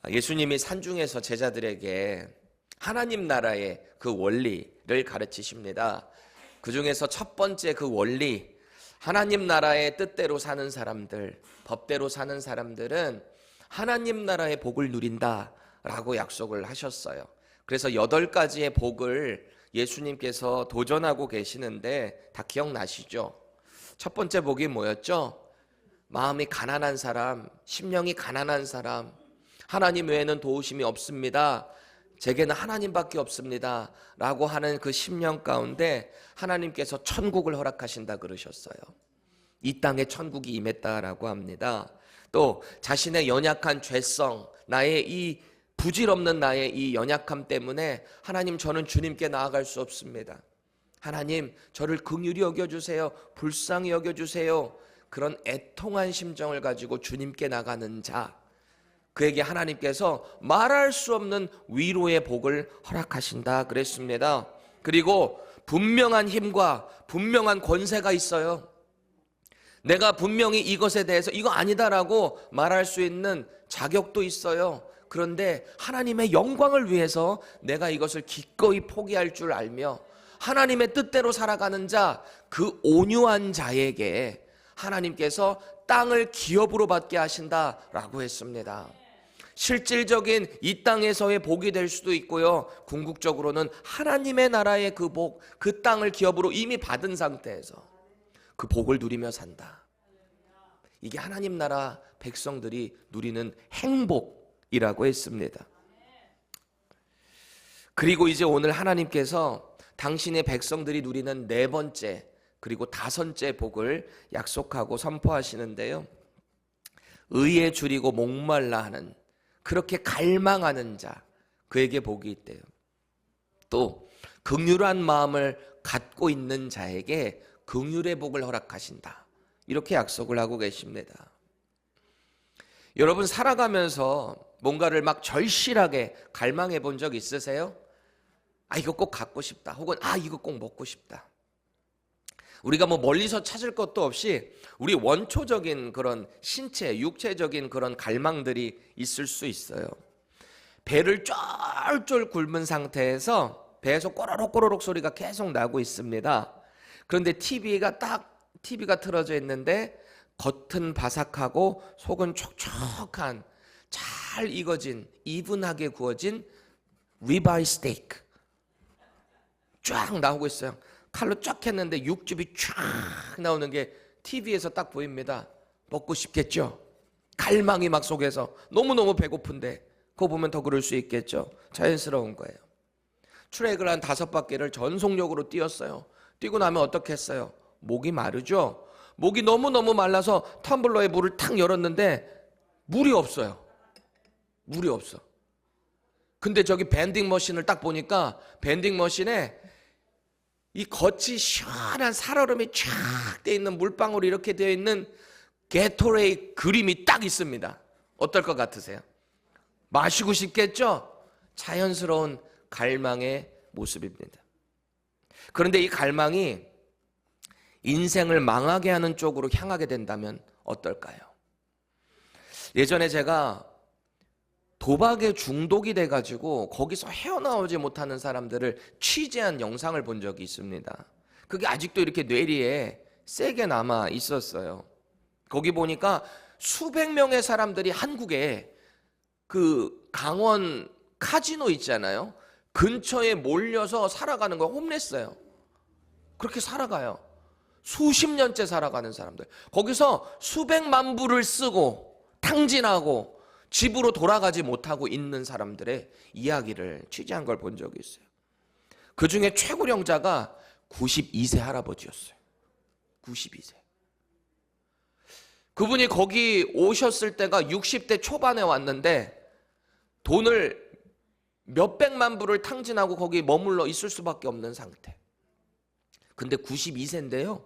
예수님이 산중에서 제자들에게 하나님 나라의 그 원리를 가르치십니다. 그 중에서 첫 번째 그 원리, 하나님 나라의 뜻대로 사는 사람들, 법대로 사는 사람들은 하나님 나라의 복을 누린다라고 약속을 하셨어요. 그래서 8가지의 복을 예수님께서 도전하고 계시는데 다 기억나시죠? 첫 번째 복이 뭐였죠? 마음이 가난한 사람, 심령이 가난한 사람, 하나님 외에는 도우심이 없습니다, 제게는 하나님밖에 없습니다 라고 하는 그 심령 가운데 하나님께서 천국을 허락하신다 그러셨어요. 이 땅에 천국이 임했다라고 합니다. 또 자신의 연약한 죄성, 나의 이 부질없는 나의 이 연약함 때문에 하나님, 저는 주님께 나아갈 수 없습니다, 하나님 저를 긍휼히 여겨주세요, 불쌍히 여겨주세요, 그런 애통한 심정을 가지고 주님께 나가는 자, 그에게 하나님께서 말할 수 없는 위로의 복을 허락하신다 그랬습니다. 그리고 분명한 힘과 분명한 권세가 있어요. 내가 분명히 이것에 대해서 이거 아니다라고 말할 수 있는 자격도 있어요. 그런데 하나님의 영광을 위해서 내가 이것을 기꺼이 포기할 줄 알며 하나님의 뜻대로 살아가는 자, 그 온유한 자에게 하나님께서 땅을 기업으로 받게 하신다라고 했습니다. 실질적인 이 땅에서의 복이 될 수도 있고요, 궁극적으로는 하나님의 나라의 그 복, 그 땅을 기업으로 이미 받은 상태에서 그 복을 누리며 산다. 이게 하나님 나라 백성들이 누리는 행복이라고 했습니다. 그리고 이제 오늘 하나님께서 당신의 백성들이 누리는 4번째 그리고 5째 복을 약속하고 선포하시는데요, 의에 줄이고 목말라 하는, 그렇게 갈망하는 자, 그에게 복이 있대요. 또 긍휼한 마음을 갖고 있는 자에게 긍휼의 복을 허락하신다, 이렇게 약속을 하고 계십니다. 여러분, 살아가면서 뭔가를 막 절실하게 갈망해 본 적 있으세요? 아, 이거 꼭 갖고 싶다, 혹은 아, 이거 꼭 먹고 싶다. 우리가 뭐 멀리서 찾을 것도 없이 우리 원초적인 그런 신체, 육체적인 그런 갈망들이 있을 수 있어요. 배를 쫄쫄 굶은 상태에서 배에서 꼬르륵 소리가 계속 나고 있습니다. 그런데 TV가 틀어져 있는데 겉은 바삭하고 속은 촉촉한 잘 익어진, 이분하게 구워진 리바이 스테이크 쫙 나오고 있어요. 칼로 쫙 했는데 육즙이 쫙 나오는 게 TV에서 딱 보입니다. 먹고 싶겠죠? 갈망이 막 속에서 너무너무 배고픈데 그거 보면 더 그럴 수 있겠죠? 자연스러운 거예요. 트랙을 한 5바퀴를 전속력으로 뛰었어요. 뛰고 나면 어떻게 했어요? 목이 마르죠? 목이 너무너무 말라서 텀블러에 물을 탁 열었는데 물이 없어요. 물이 없어. 근데 저기 밴딩 머신을 딱 보니까 밴딩 머신에 이 겉이 시원한 살얼음이 쫙 돼 있는 물방울이 이렇게 되어 있는 게토레이 그림이 딱 있습니다. 어떨 것 같으세요? 마시고 싶겠죠? 자연스러운 갈망의 모습입니다. 그런데 이 갈망이 인생을 망하게 하는 쪽으로 향하게 된다면 어떨까요? 예전에 제가 도박에 중독이 돼가지고 거기서 헤어나오지 못하는 사람들을 취재한 영상을 본 적이 있습니다. 그게 아직도 이렇게 뇌리에 세게 남아 있었어요. 거기 보니까 수백 명의 사람들이 한국에 그 강원 카지노 있잖아요, 근처에 몰려서 살아가는 거예요. 홈레스예요. 그렇게 살아가요. 수십 년째 살아가는 사람들, 거기서 수백만 불을 쓰고 탕진하고 집으로 돌아가지 못하고 있는 사람들의 이야기를 취재한 걸 본 적이 있어요. 그 중에 최고령자가 92세 할아버지였어요. 92세. 그분이 거기 오셨을 때가 60대 초반에 왔는데 돈을 몇백만 불을 탕진하고 거기 머물러 있을 수밖에 없는 상태. 근데 92세인데요,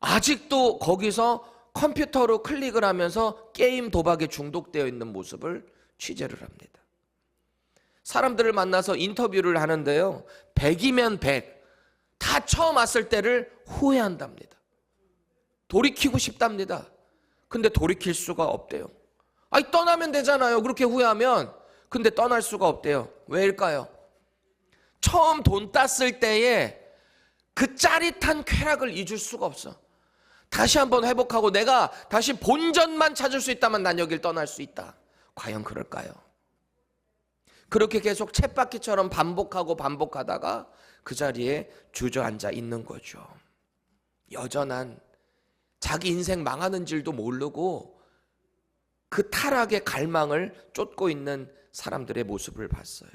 아직도 거기서 컴퓨터로 클릭을 하면서 게임 도박에 중독되어 있는 모습을 취재를 합니다. 사람들을 만나서 인터뷰를 하는데요, 100이면 100, 다 처음 왔을 때를 후회한답니다. 돌이키고 싶답니다. 근데 돌이킬 수가 없대요. 아니 떠나면 되잖아요. 그렇게 후회하면. 근데 떠날 수가 없대요. 왜일까요? 처음 돈 땄을 때에 그 짜릿한 쾌락을 잊을 수가 없어. 다시 한번 회복하고 내가 다시 본전만 찾을 수 있다면 난 여길 떠날 수 있다. 과연 그럴까요? 그렇게 계속 쳇바퀴처럼 반복하고 반복하다가 그 자리에 주저앉아 있는 거죠. 여전한 자기 인생 망하는 줄도 모르고 그 타락의 갈망을 쫓고 있는 사람들의 모습을 봤어요.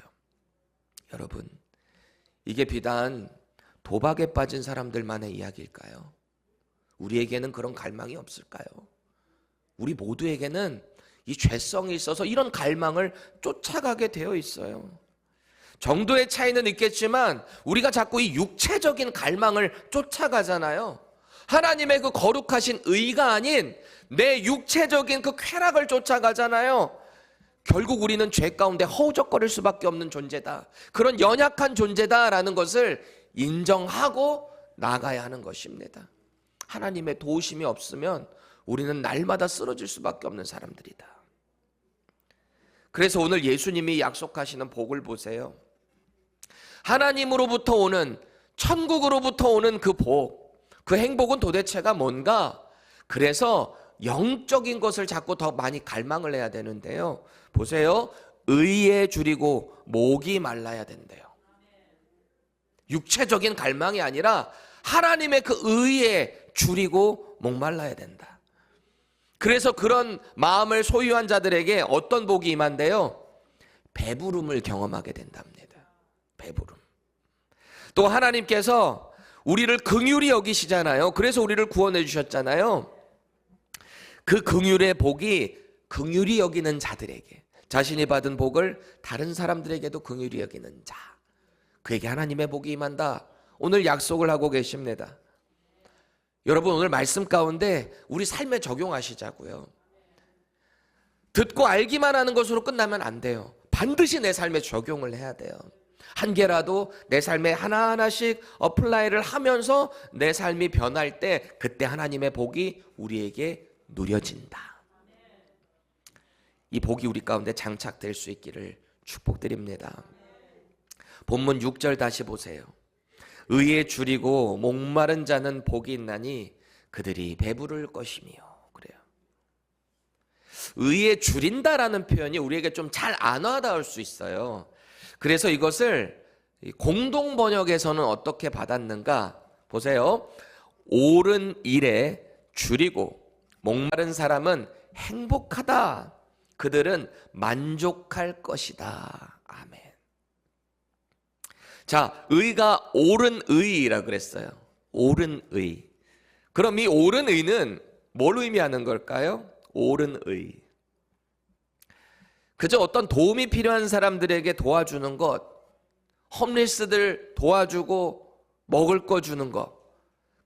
여러분, 이게 비단 도박에 빠진 사람들만의 이야기일까요? 우리에게는 그런 갈망이 없을까요? 우리 모두에게는 이 죄성이 있어서 이런 갈망을 쫓아가게 되어 있어요. 정도의 차이는 있겠지만 우리가 자꾸 이 육체적인 갈망을 쫓아가잖아요. 하나님의 그 거룩하신 의가 아닌 내 육체적인 그 쾌락을 쫓아가잖아요. 결국 우리는 죄 가운데 허우적거릴 수밖에 없는 존재다. 그런 연약한 존재다라는 것을 인정하고 나가야 하는 것입니다. 하나님의 도우심이 없으면 우리는 날마다 쓰러질 수밖에 없는 사람들이다. 그래서 오늘 예수님이 약속하시는 복을 보세요. 하나님으로부터 오는, 천국으로부터 오는 그 복, 그 행복은 도대체가 뭔가? 그래서 영적인 것을 자꾸 더 많이 갈망을 해야 되는데요. 보세요. 의에 줄이고 목이 말라야 된대요. 육체적인 갈망이 아니라 하나님의 그 의에 줄이고 목말라야 된다. 그래서 그런 마음을 소유한 자들에게 어떤 복이 임한대요? 배부름을 경험하게 된답니다. 배부름. 또 하나님께서 우리를 긍휼히 여기시잖아요. 그래서 우리를 구원해 주셨잖아요. 그 긍휼의 복이 긍휼히 여기는 자들에게, 자신이 받은 복을 다른 사람들에게도 긍휼히 여기는 자, 그에게 하나님의 복이 임한다. 오늘 약속을 하고 계십니다. 여러분, 오늘 말씀 가운데 우리 삶에 적용하시자고요. 듣고 알기만 하는 것으로 끝나면 안 돼요. 반드시 내 삶에 적용을 해야 돼요. 한 개라도 내 삶에 하나하나씩 어플라이를 하면서 내 삶이 변할 때 그때 하나님의 복이 우리에게 누려진다. 이 복이 우리 가운데 장착될 수 있기를 축복드립니다. 본문 6절 다시 보세요. 의에 줄이고 목마른 자는 복이 있나니 그들이 배부를 것이며. 그래요. 의에 줄인다라는 표현이 우리에게 좀 잘 안 와닿을 수 있어요. 그래서 이것을 공동 번역에서는 어떻게 받았는가? 보세요. 옳은 일에 줄이고 목마른 사람은 행복하다. 그들은 만족할 것이다. 아멘. 자, 의가 옳은 의라 그랬어요. 옳은 의. 그럼 이 옳은 의는 뭘 의미하는 걸까요? 옳은 의. 그저 어떤 도움이 필요한 사람들에게 도와주는 것, 홈리스들 도와주고 먹을 거 주는 것,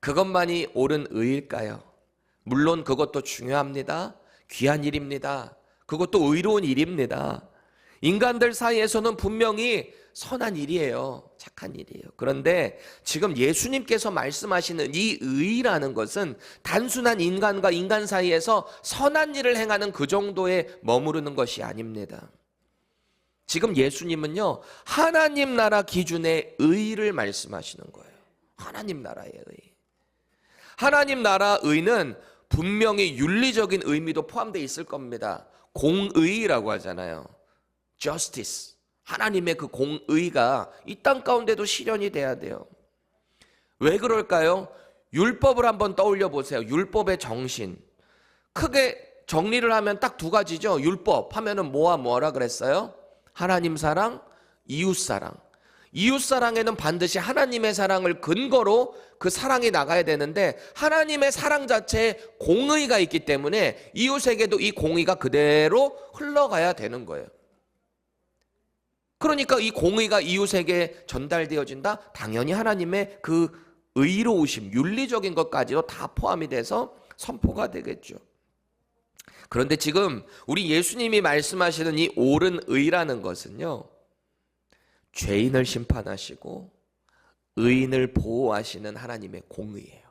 그것만이 옳은 의일까요? 물론 그것도 중요합니다. 귀한 일입니다. 그것도 의로운 일입니다. 인간들 사이에서는 분명히 선한 일이에요. 착한 일이에요. 그런데 지금 예수님께서 말씀하시는 이 의라는 것은 단순한 인간과 인간 사이에서 선한 일을 행하는 그 정도에 머무르는 것이 아닙니다. 지금 예수님은요, 하나님 나라 기준의 의를 말씀하시는 거예요. 하나님 나라의 의. 하나님 나라 의는 분명히 윤리적인 의미도 포함되어 있을 겁니다. 공의라고 하잖아요. justice. 하나님의 그 공의가 이 땅 가운데도 실현이 돼야 돼요. 왜 그럴까요? 율법을 한번 떠올려 보세요. 율법의 정신. 크게 정리를 하면 딱 두 가지죠. 율법 하면은 뭐와 뭐라 그랬어요? 하나님 사랑, 이웃 사랑. 이웃 사랑에는 반드시 하나님의 사랑을 근거로 그 사랑이 나가야 되는데 하나님의 사랑 자체에 공의가 있기 때문에 이웃에게도 이 공의가 그대로 흘러가야 되는 거예요. 그러니까 이 공의가 이웃에게 전달되어진다? 당연히 하나님의 그 의로우심, 윤리적인 것까지도 다 포함이 돼서 선포가 되겠죠. 그런데 지금 우리 예수님이 말씀하시는 이 옳은 의라는 것은요, 죄인을 심판하시고 의인을 보호하시는 하나님의 공의예요.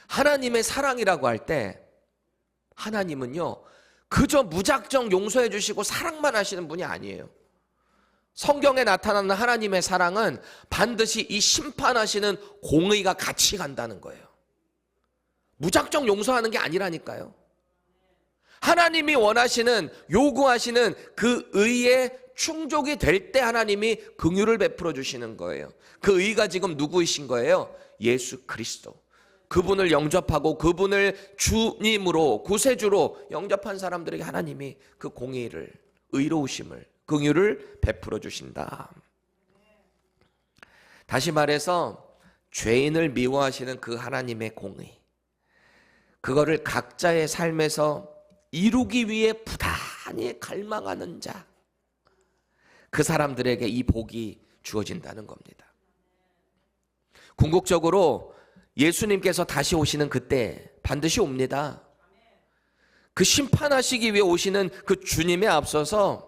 하나님의 사랑이라고 할 때 하나님은요, 그저 무작정 용서해 주시고 사랑만 하시는 분이 아니에요. 성경에 나타나는 하나님의 사랑은 반드시 이 심판하시는 공의가 같이 간다는 거예요. 무작정 용서하는 게 아니라니까요. 하나님이 원하시는, 요구하시는 그 의에 충족이 될 때 하나님이 긍휼을 베풀어 주시는 거예요. 그 의가 지금 누구이신 거예요? 예수 그리스도. 그분을 영접하고 그분을 주님으로, 구세주로 영접한 사람들에게 하나님이 그 공의를, 의로우심을, 긍휼을 베풀어 주신다. 다시 말해서 죄인을 미워하시는 그 하나님의 공의, 그거를 각자의 삶에서 이루기 위해 부단히 갈망하는 자, 그 사람들에게 이 복이 주어진다는 겁니다. 궁극적으로 예수님께서 다시 오시는 그때 반드시 옵니다. 그 심판하시기 위해 오시는 그 주님에 앞서서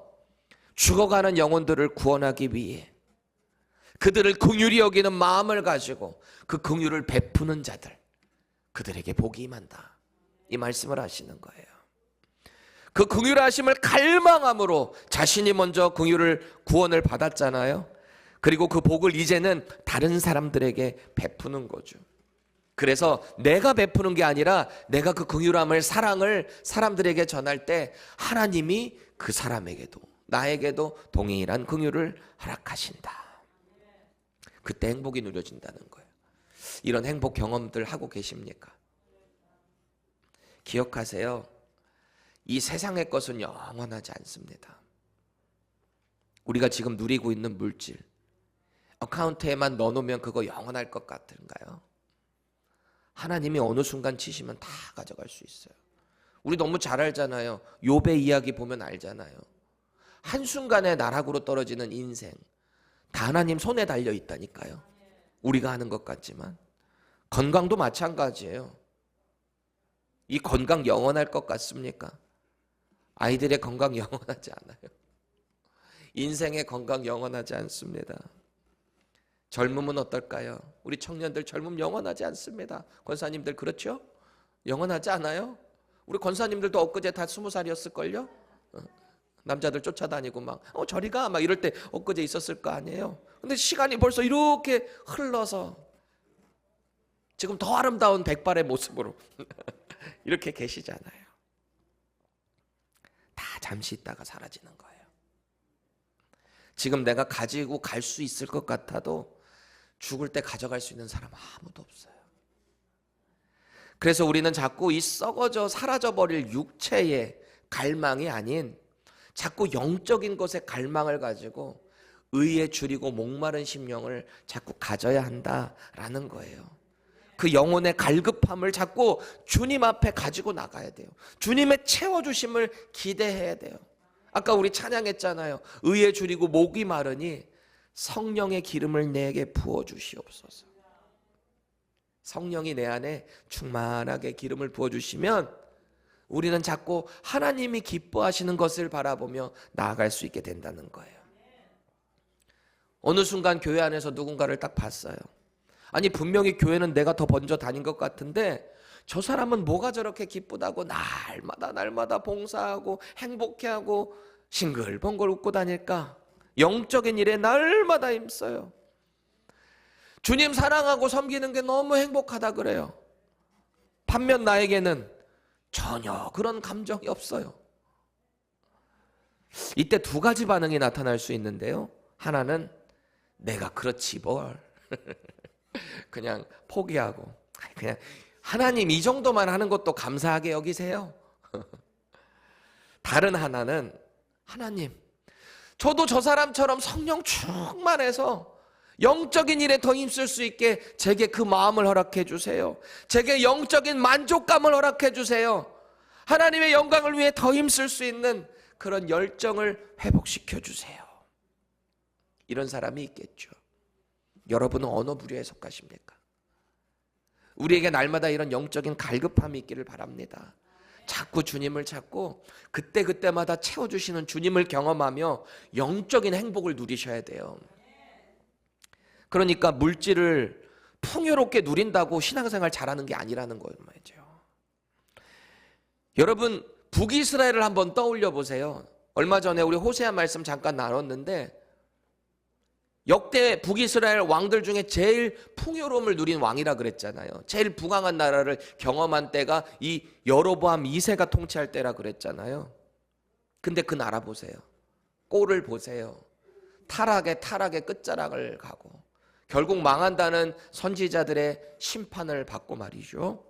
죽어가는 영혼들을 구원하기 위해 그들을 긍휼히 여기는 마음을 가지고 그 긍휼을 베푸는 자들, 그들에게 복이 임한다, 이 말씀을 하시는 거예요. 그 긍휼하심을 갈망함으로 자신이 먼저 긍휼을, 구원을 받았잖아요. 그리고 그 복을 이제는 다른 사람들에게 베푸는 거죠. 그래서 내가 베푸는 게 아니라 내가 그 긍휼함을, 사랑을 사람들에게 전할 때 하나님이 그 사람에게도, 나에게도 동일한 긍휼을 허락하신다. 그때 행복이 누려진다는 거예요. 이런 행복 경험들 하고 계십니까? 기억하세요. 이 세상의 것은 영원하지 않습니다. 우리가 지금 누리고 있는 물질, 어카운트에만 넣어놓으면 그거 영원할 것 같은가요? 하나님이 어느 순간 치시면 다 가져갈 수 있어요. 우리 너무 잘 알잖아요. 욥의 이야기 보면 알잖아요. 한순간에 나락으로 떨어지는 인생, 다 하나님 손에 달려 있다니까요. 우리가 하는 것 같지만 건강도 마찬가지예요. 이 건강 영원할 것 같습니까? 아이들의 건강 영원하지 않아요. 인생의 건강 영원하지 않습니다. 젊음은 어떨까요? 우리 청년들 젊음 영원하지 않습니다. 권사님들 그렇죠? 영원하지 않아요? 우리 권사님들도 엊그제 다 20살이었을걸요? 남자들 쫓아다니고 막 저리 가 막 이럴 때 엊그제 있었을 거 아니에요. 근데 시간이 벌써 이렇게 흘러서 지금 더 아름다운 백발의 모습으로 이렇게 계시잖아요. 다 잠시 있다가 사라지는 거예요. 지금 내가 가지고 갈 수 있을 것 같아도 죽을 때 가져갈 수 있는 사람 아무도 없어요. 그래서 우리는 자꾸 이 썩어져 사라져버릴 육체의 갈망이 아닌 자꾸 영적인 것에 갈망을 가지고 의에 줄이고 목마른 심령을 자꾸 가져야 한다라는 거예요. 그 영혼의 갈급함을 자꾸 주님 앞에 가지고 나가야 돼요. 주님의 채워주심을 기대해야 돼요. 아까 우리 찬양했잖아요. 의에 줄이고 목이 마르니 성령의 기름을 내게 부어주시옵소서. 성령이 내 안에 충만하게 기름을 부어주시면 우리는 자꾸 하나님이 기뻐하시는 것을 바라보며 나아갈 수 있게 된다는 거예요. 어느 순간 교회 안에서 누군가를 딱 봤어요. 아니 분명히 교회는 내가 더 먼저 다닌 것 같은데 저 사람은 뭐가 저렇게 기쁘다고 날마다 봉사하고 행복해하고 싱글벙글 웃고 다닐까? 영적인 일에 날마다 힘써요. 주님 사랑하고 섬기는 게 너무 행복하다 그래요. 반면 나에게는 전혀 그런 감정이 없어요. 이때 두 가지 반응이 나타날 수 있는데요. 하나는 내가 그렇지 뭘 그냥 포기하고 그냥 하나님 이 정도만 하는 것도 감사하게 여기세요. 다른 하나는 하나님 저도 저 사람처럼 성령 충만해서 영적인 일에 더 힘쓸 수 있게 제게 그 마음을 허락해 주세요. 제게 영적인 만족감을 허락해 주세요. 하나님의 영광을 위해 더 힘쓸 수 있는 그런 열정을 회복시켜 주세요. 이런 사람이 있겠죠. 여러분은 어느 부류에 속하십니까? 우리에게 날마다 이런 영적인 갈급함이 있기를 바랍니다. 자꾸 주님을 찾고 그때마다 채워주시는 주님을 경험하며 영적인 행복을 누리셔야 돼요. 그러니까 물질을 풍요롭게 누린다고 신앙생활 잘하는 게 아니라는 거예요 말이죠. 여러분 북이스라엘을 한번 떠올려 보세요. 얼마 전에 우리 호세아 말씀 잠깐 나눴는데 역대 북이스라엘 왕들 중에 제일 풍요로움을 누린 왕이라 그랬잖아요. 제일 부강한 나라를 경험한 때가 이 여로보암 2세가 통치할 때라 그랬잖아요. 근데 그 나라 보세요. 꼴을 보세요. 타락의 끝자락을 가고 결국 망한다는 선지자들의 심판을 받고 말이죠.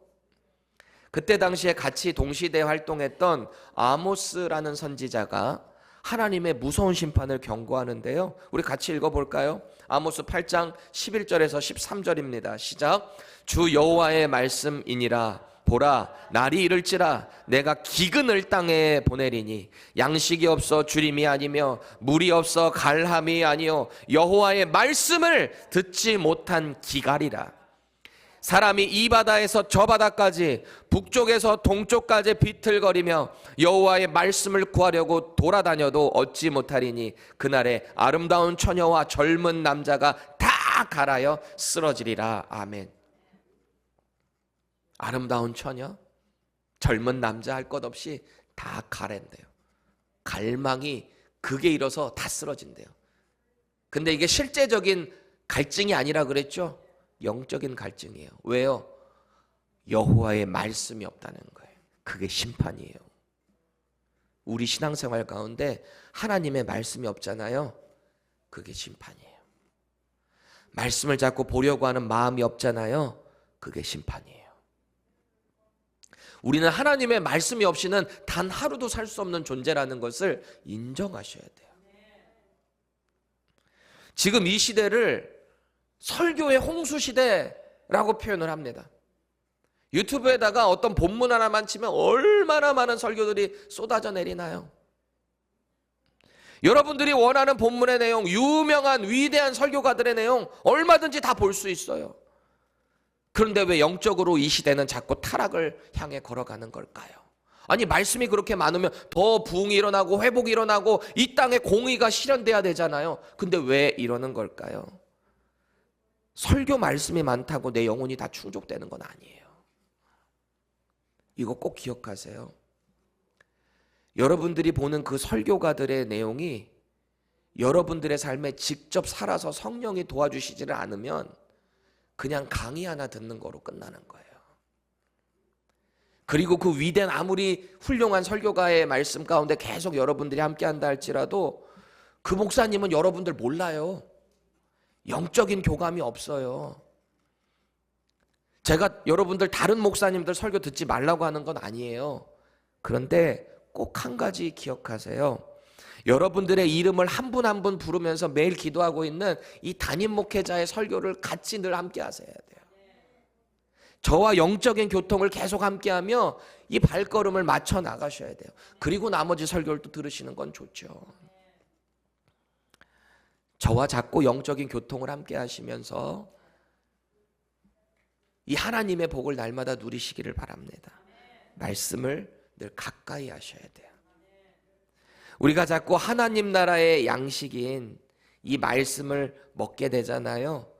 그때 당시에 같이 동시대에 활동했던 아모스라는 선지자가 하나님의 무서운 심판을 경고하는데요. 우리 같이 읽어볼까요? 아모스 8장 11절에서 13절입니다. 시작. 주 여호와의 말씀이니라. 보라, 날이 이를지라 내가 기근을 땅에 보내리니 양식이 없어 주림이 아니며 물이 없어 갈함이 아니요 여호와의 말씀을 듣지 못한 기갈이라. 사람이 이 바다에서 저 바다까지 북쪽에서 동쪽까지 비틀거리며 여호와의 말씀을 구하려고 돌아다녀도 얻지 못하리니 그날에 아름다운 처녀와 젊은 남자가 다 갈아여 쓰러지리라. 아멘. 아름다운 처녀, 젊은 남자 할 것 없이 다 가랜대요. 갈망이 극에 이뤄서 다 쓰러진대요. 근데 이게 실제적인 갈증이 아니라 그랬죠? 영적인 갈증이에요. 왜요? 여호와의 말씀이 없다는 거예요. 그게 심판이에요. 우리 신앙생활 가운데 하나님의 말씀이 없잖아요. 그게 심판이에요. 말씀을 자꾸 보려고 하는 마음이 없잖아요. 그게 심판이에요. 우리는 하나님의 말씀이 없이는 단 하루도 살 수 없는 존재라는 것을 인정하셔야 돼요. 지금 이 시대를 설교의 홍수시대라고 표현을 합니다. 유튜브에다가 어떤 본문 하나만 치면 얼마나 많은 설교들이 쏟아져 내리나요? 여러분들이 원하는 본문의 내용, 유명한 위대한 설교가들의 내용 얼마든지 다 볼 수 있어요. 그런데 왜 영적으로 이 시대는 자꾸 타락을 향해 걸어가는 걸까요? 아니 말씀이 그렇게 많으면 더 부흥이 일어나고 회복이 일어나고 이 땅에 공의가 실현돼야 되잖아요. 근데 왜 이러는 걸까요? 설교 말씀이 많다고 내 영혼이 다 충족되는 건 아니에요. 이거 꼭 기억하세요. 여러분들이 보는 그 설교가들의 내용이 여러분들의 삶에 직접 살아서 성령이 도와주시지를 않으면 그냥 강의 하나 듣는 거로 끝나는 거예요. 그리고 그 위대한 아무리 훌륭한 설교가의 말씀 가운데 계속 여러분들이 함께 한다 할지라도 그 목사님은 여러분들 몰라요. 영적인 교감이 없어요. 제가 여러분들 다른 목사님들 설교 듣지 말라고 하는 건 아니에요. 그런데 꼭 한 가지 기억하세요. 여러분들의 이름을 한 분 한 분 부르면서 매일 기도하고 있는 이 담임 목회자의 설교를 같이 늘 함께 하셔야 돼요. 저와 영적인 교통을 계속 함께하며 이 발걸음을 맞춰 나가셔야 돼요. 그리고 나머지 설교를 또 들으시는 건 좋죠. 저와 자꾸 영적인 교통을 함께 하시면서 이 하나님의 복을 날마다 누리시기를 바랍니다. 말씀을 늘 가까이 하셔야 돼요. 우리가 자꾸 하나님 나라의 양식인 이 말씀을 먹게 되잖아요.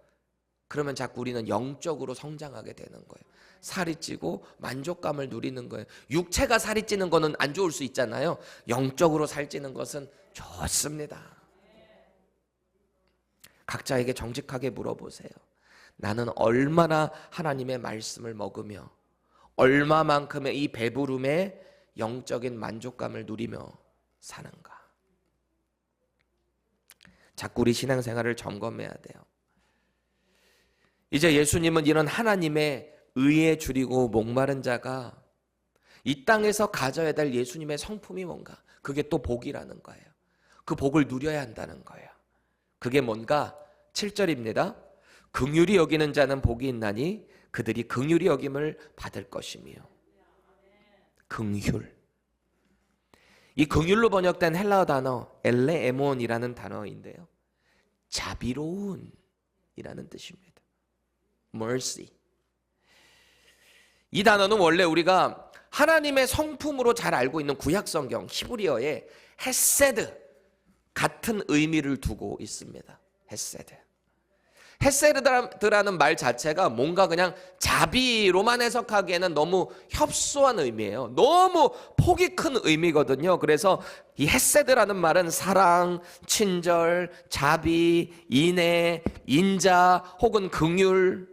그러면 자꾸 우리는 영적으로 성장하게 되는 거예요. 살이 찌고 만족감을 누리는 거예요. 육체가 살이 찌는 거는 안 좋을 수 있잖아요. 영적으로 살찌는 것은 좋습니다. 각자에게 정직하게 물어보세요. 나는 얼마나 하나님의 말씀을 먹으며 얼마만큼의 이 배부름의 영적인 만족감을 누리며 사는가? 자꾸 우리 신앙생활을 점검해야 돼요. 이제 예수님은 이런 하나님의 의에 줄이고 목마른 자가 이 땅에서 가져야 될 예수님의 성품이 뭔가? 그게 또 복이라는 거예요. 그 복을 누려야 한다는 거예요. 그게 뭔가? 7절입니다. 긍휼히 여기는 자는 복이 있나니 그들이 긍휼히 여김을 받을 것이며. 긍휼. 이 긍휼로 번역된 헬라어 단어 엘레에몬이라는 단어인데요. 자비로운 이라는 뜻입니다. mercy. 이 단어는 원래 우리가 하나님의 성품으로 잘 알고 있는 구약성경 히브리어에 헤세드 같은 의미를 두고 있습니다. 헤세드. 헤세드라는 말 자체가 뭔가 그냥 자비로만 해석하기에는 너무 협소한 의미예요. 너무 폭이 큰 의미거든요. 그래서 이 헤세드라는 말은 사랑, 친절, 자비, 인애, 인자 혹은 긍휼,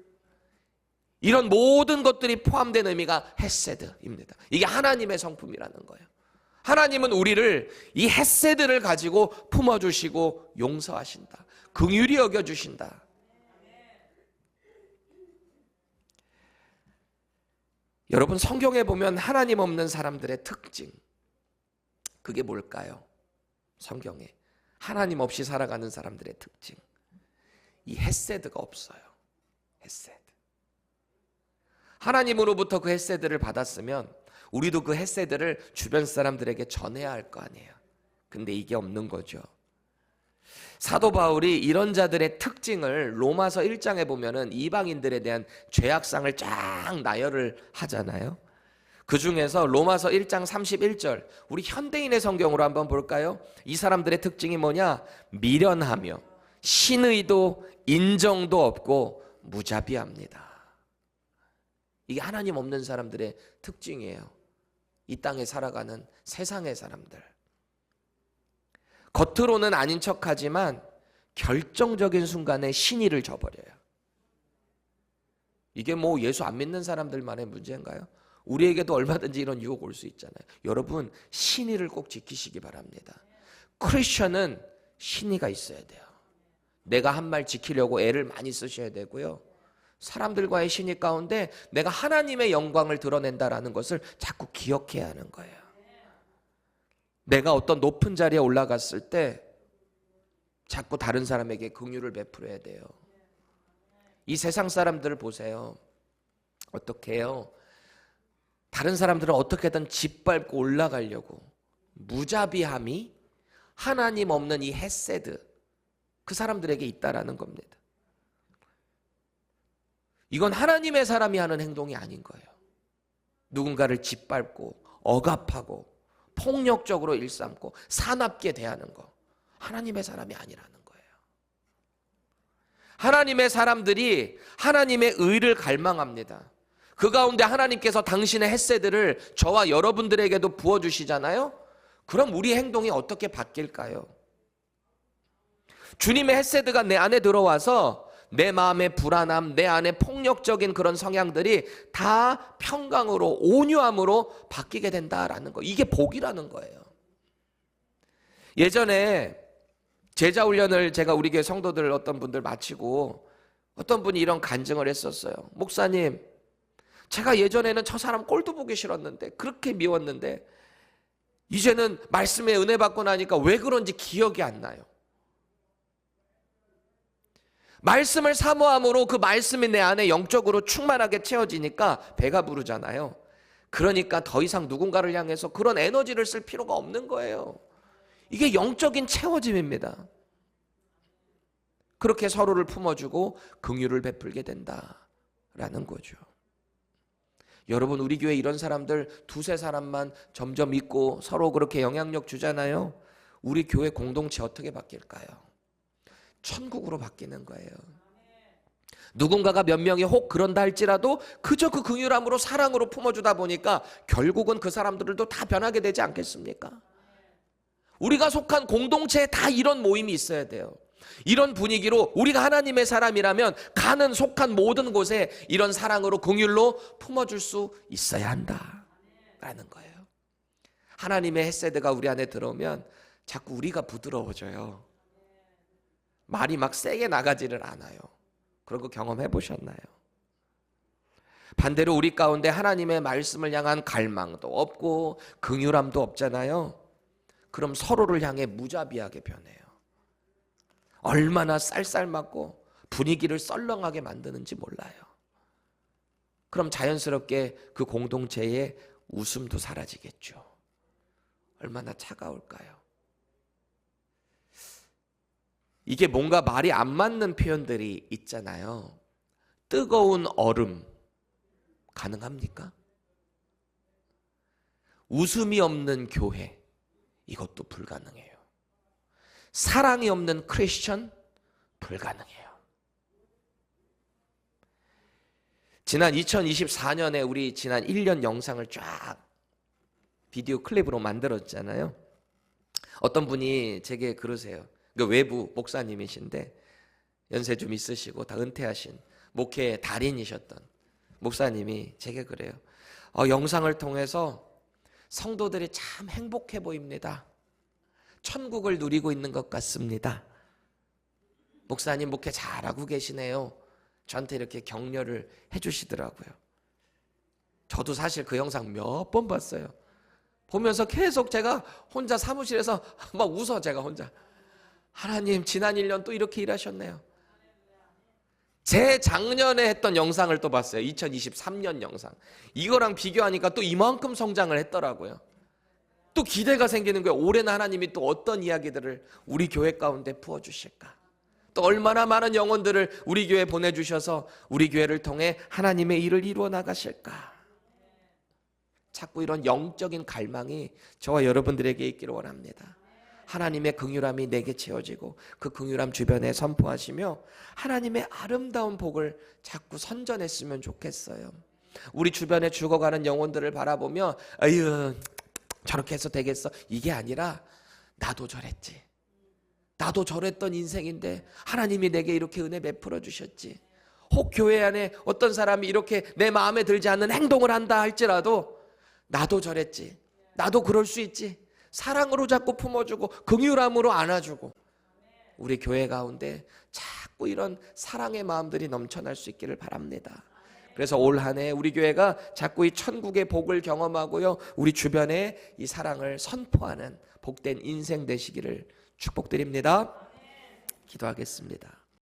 이런 모든 것들이 포함된 의미가 헤세드입니다. 이게 하나님의 성품이라는 거예요. 하나님은 우리를 이 헤세드를 가지고 품어주시고 용서하신다. 긍휼히 여겨주신다. 여러분, 성경에 보면 하나님 없는 사람들의 특징, 그게 뭘까요? 성경에 하나님 없이 살아가는 사람들의 특징, 이 헤세드가 없어요. 헤세드. 하나님으로부터 그 헤세드를 받았으면 우리도 그 헤세드를 주변 사람들에게 전해야 할 거 아니에요. 근데 이게 없는 거죠. 사도 바울이 이런 자들의 특징을 로마서 1장에 보면은 이방인들에 대한 죄악상을 쫙 나열을 하잖아요. 그 중에서 로마서 1장 31절, 우리 현대인의 성경으로 한번 볼까요? 이 사람들의 특징이 뭐냐? 미련하며 신의도 인정도 없고 무자비합니다. 이게 하나님 없는 사람들의 특징이에요. 이 땅에 살아가는 세상의 사람들. 겉으로는 아닌 척하지만 결정적인 순간에 신의를 저버려요. 이게 뭐 예수 안 믿는 사람들만의 문제인가요? 우리에게도 얼마든지 이런 유혹 올 수 있잖아요. 여러분, 신의를 꼭 지키시기 바랍니다. 크리스천은 신의가 있어야 돼요. 내가 한 말 지키려고 애를 많이 쓰셔야 되고요. 사람들과의 신의 가운데 내가 하나님의 영광을 드러낸다라는 것을 자꾸 기억해야 하는 거예요. 내가 어떤 높은 자리에 올라갔을 때 자꾸 다른 사람에게 긍휼을 베풀어야 돼요. 이 세상 사람들을 보세요. 어떻게 해요? 다른 사람들은 어떻게든 짓밟고 올라가려고 무자비함이 하나님 없는 이 헤세드, 그 사람들에게 있다라는 겁니다. 이건 하나님의 사람이 하는 행동이 아닌 거예요. 누군가를 짓밟고 억압하고 폭력적으로 일삼고 사납게 대하는 거, 하나님의 사람이 아니라는 거예요. 하나님의 사람들이 하나님의 의를 갈망합니다. 그 가운데 하나님께서 당신의 헤세드를 저와 여러분들에게도 부어주시잖아요. 그럼 우리 행동이 어떻게 바뀔까요? 주님의 헤세드가 내 안에 들어와서 내 마음의 불안함, 내 안에 폭력적인 그런 성향들이 다 평강으로, 온유함으로 바뀌게 된다라는 거. 이게 복이라는 거예요. 예전에 제자훈련을 제가 우리 교회 성도들 어떤 분들 마치고 어떤 분이 이런 간증을 했었어요. 목사님, 제가 예전에는 저 사람 꼴도 보기 싫었는데, 그렇게 미웠는데 이제는 말씀에 은혜 받고 나니까 왜 그런지 기억이 안 나요. 말씀을 사모함으로 그 말씀이 내 안에 영적으로 충만하게 채워지니까 배가 부르잖아요. 그러니까 더 이상 누군가를 향해서 그런 에너지를 쓸 필요가 없는 거예요. 이게 영적인 채워짐입니다. 그렇게 서로를 품어주고 긍휼을 베풀게 된다라는 거죠. 여러분, 우리 교회 이런 사람들 두세 사람만 점점 있고 서로 그렇게 영향력 주잖아요. 우리 교회 공동체 어떻게 바뀔까요? 천국으로 바뀌는 거예요. 누군가가 몇 명이 혹 그런다 할지라도 그저 그 긍휼함으로 사랑으로 품어주다 보니까 결국은 그 사람들도 다 변하게 되지 않겠습니까? 우리가 속한 공동체에 다 이런 모임이 있어야 돼요. 이런 분위기로 우리가 하나님의 사람이라면 가는 속한 모든 곳에 이런 사랑으로 긍휼로 품어줄 수 있어야 한다라는 거예요. 하나님의 헤세드가 우리 안에 들어오면 자꾸 우리가 부드러워져요. 말이 막 세게 나가지를 않아요. 그런 거 경험해 보셨나요? 반대로 우리 가운데 하나님의 말씀을 향한 갈망도 없고 긍휼함도 없잖아요. 그럼 서로를 향해 무자비하게 변해요. 얼마나 쌀쌀맞고 분위기를 썰렁하게 만드는지 몰라요. 그럼 자연스럽게 그 공동체의 웃음도 사라지겠죠. 얼마나 차가울까요? 이게 뭔가 말이 안 맞는 표현들이 있잖아요. 뜨거운 얼음 가능합니까? 웃음이 없는 교회, 이것도 불가능해요. 사랑이 없는 크리스천, 불가능해요. 지난 2024년에 우리 지난 1년 영상을 쫙 비디오 클립으로 만들었잖아요. 어떤 분이 제게 그러세요. 그 외부 목사님이신데 연세 좀 있으시고 다 은퇴하신 목회 달인이셨던 목사님이 제게 그래요. 영상을 통해서 성도들이 참 행복해 보입니다. 천국을 누리고 있는 것 같습니다. 목사님 목회 잘하고 계시네요. 저한테 이렇게 격려를 해주시더라고요. 저도 사실 그 영상 몇 번 봤어요. 보면서 계속 제가 혼자 사무실에서 막 웃어. 제가 혼자 하나님 지난 1년 또 이렇게 일하셨네요. 제 작년에 했던 영상을 또 봤어요. 2023년 영상. 이거랑 비교하니까 또 이만큼 성장을 했더라고요. 또 기대가 생기는 거예요. 올해는 하나님이 또 어떤 이야기들을 우리 교회 가운데 부어주실까. 또 얼마나 많은 영혼들을 우리 교회에 보내주셔서 우리 교회를 통해 하나님의 일을 이루어 나가실까. 자꾸 이런 영적인 갈망이 저와 여러분들에게 있기를 원합니다. 하나님의 긍휼함이 내게 채워지고 그 긍휼함 주변에 선포하시며 하나님의 아름다운 복을 자꾸 선전했으면 좋겠어요. 우리 주변에 죽어가는 영혼들을 바라보며 아유 저렇게 해서 되겠어 이게 아니라 나도 저랬지. 나도 저랬던 인생인데 하나님이 내게 이렇게 은혜 베풀어 주셨지. 혹 교회 안에 어떤 사람이 이렇게 내 마음에 들지 않는 행동을 한다 할지라도 나도 저랬지. 나도 그럴 수 있지. 사랑으로 자꾸 품어주고 긍휼함으로 안아주고 우리 교회 가운데 자꾸 이런 사랑의 마음들이 넘쳐날 수 있기를 바랍니다. 그래서 올 한 해 우리 교회가 자꾸 이 천국의 복을 경험하고요. 우리 주변에 이 사랑을 선포하는 복된 인생 되시기를 축복드립니다. 기도하겠습니다.